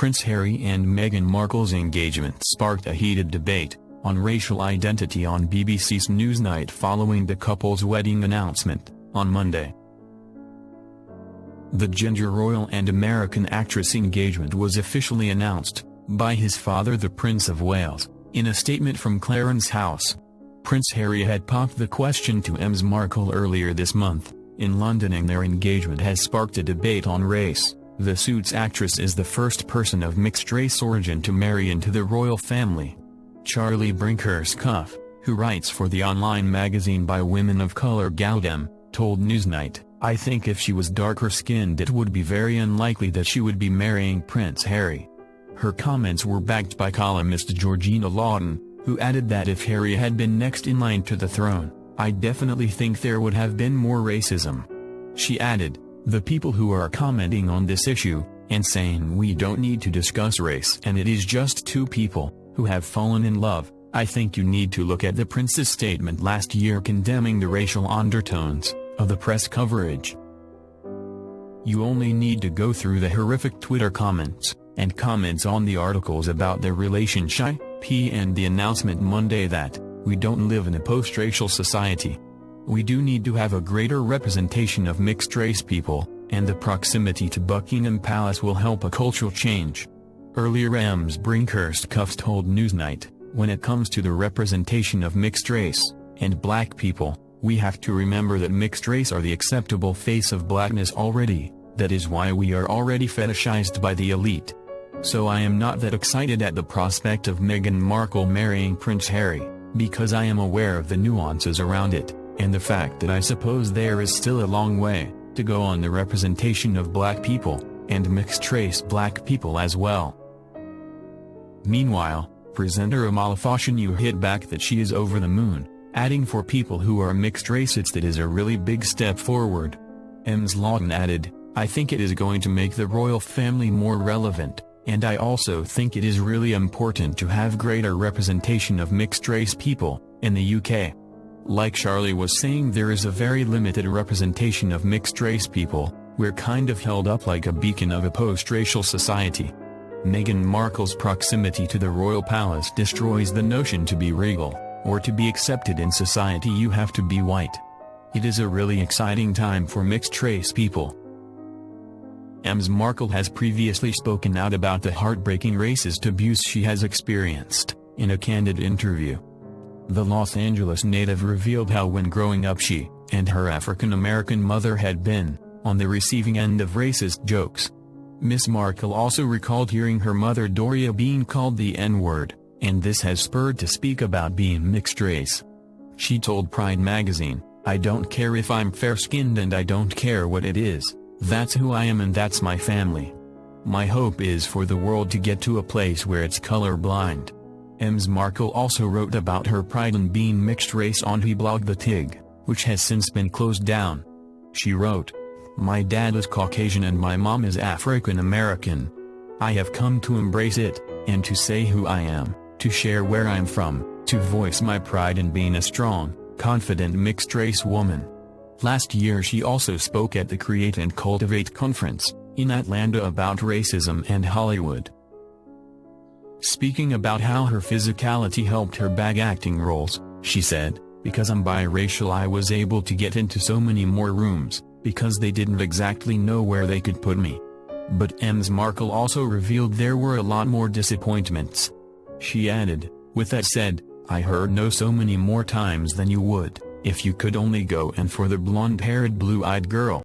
Prince Harry and Meghan Markle's engagement sparked a heated debate on racial identity on BBC's Newsnight following the couple's wedding announcement on Monday. The ginger royal and American actress engagement was officially announced by his father, the Prince of Wales, in a statement from Clarence House. Prince Harry had popped the question to Ms Markle earlier this month in London, and their engagement has sparked a debate on race. The Suits actress is the first person of mixed-race origin to marry into the royal family. Charlie Brinkhurst, who writes for the online magazine by women of color Galdem, told Newsnight, "I think if she was darker-skinned it would be very unlikely that she would be marrying Prince Harry." Her comments were backed by columnist Georgina Lawton, who added that if Harry had been next in line to the throne, "I definitely think there would have been more racism." She added, "The people who are commenting on this issue, and saying we don't need to discuss race and it is just two people who have fallen in love, I think you need to look at the prince's statement last year condemning the racial undertones of the press coverage. You only need to go through the horrific Twitter comments and comments on the articles about their relationship and the announcement Monday that we don't live in a post-racial society. We do need to have a greater representation of mixed-race people, and the proximity to Buckingham Palace will help a cultural change." Earlier, Ms Brinkhurst told Newsnight, "When it comes to the representation of mixed race and black people, we have to remember that mixed race are the acceptable face of blackness already. That is why we are already fetishized by the elite. So I am not that excited at the prospect of Meghan Markle marrying Prince Harry, because I am aware of the nuances around it, and the fact that I suppose there is still a long way to go on the representation of black people, and mixed-race black people as well." Meanwhile, presenter Amala Fashanu hit back that she is over the moon, adding, "For people who are mixed-race that is a really big step forward." Ms Lawton added, "I think it is going to make the royal family more relevant, and I also think it is really important to have greater representation of mixed-race people in the UK. Like Charlie was saying, there is a very limited representation of mixed-race people. We're kind of held up like a beacon of a post-racial society. Meghan Markle's proximity to the royal palace destroys the notion to be regal, or to be accepted in society you have to be white. It is a really exciting time for mixed-race people." Ms Markle has previously spoken out about the heartbreaking racist abuse she has experienced, in a candid interview. The Los Angeles native revealed how when growing up she and her African-American mother had been on the receiving end of racist jokes. Ms Markle also recalled hearing her mother Doria being called the N-word, and this has spurred to speak about being mixed race. She told Pride magazine, "I don't care if I'm fair-skinned and I don't care what it is. That's who I am and that's my family. My hope is for the world to get to a place where it's color-blind." Ms Markle also wrote about her pride in being mixed-race on her blog The Tig, which has since been closed down. She wrote, "My dad is Caucasian and my mom is African American. I have come to embrace it, and to say who I am, to share where I'm from, to voice my pride in being a strong, confident mixed-race woman." Last year she also spoke at the Create and Cultivate conference in Atlanta about racism and Hollywood. Speaking about how her physicality helped her bag acting roles, she said, "Because I'm biracial I was able to get into so many more rooms, because they didn't exactly know where they could put me." But Ms Markle also revealed there were a lot more disappointments. She added, "With that said, I heard no so many more times than you would, if you could only go and for the blonde-haired blue-eyed girl."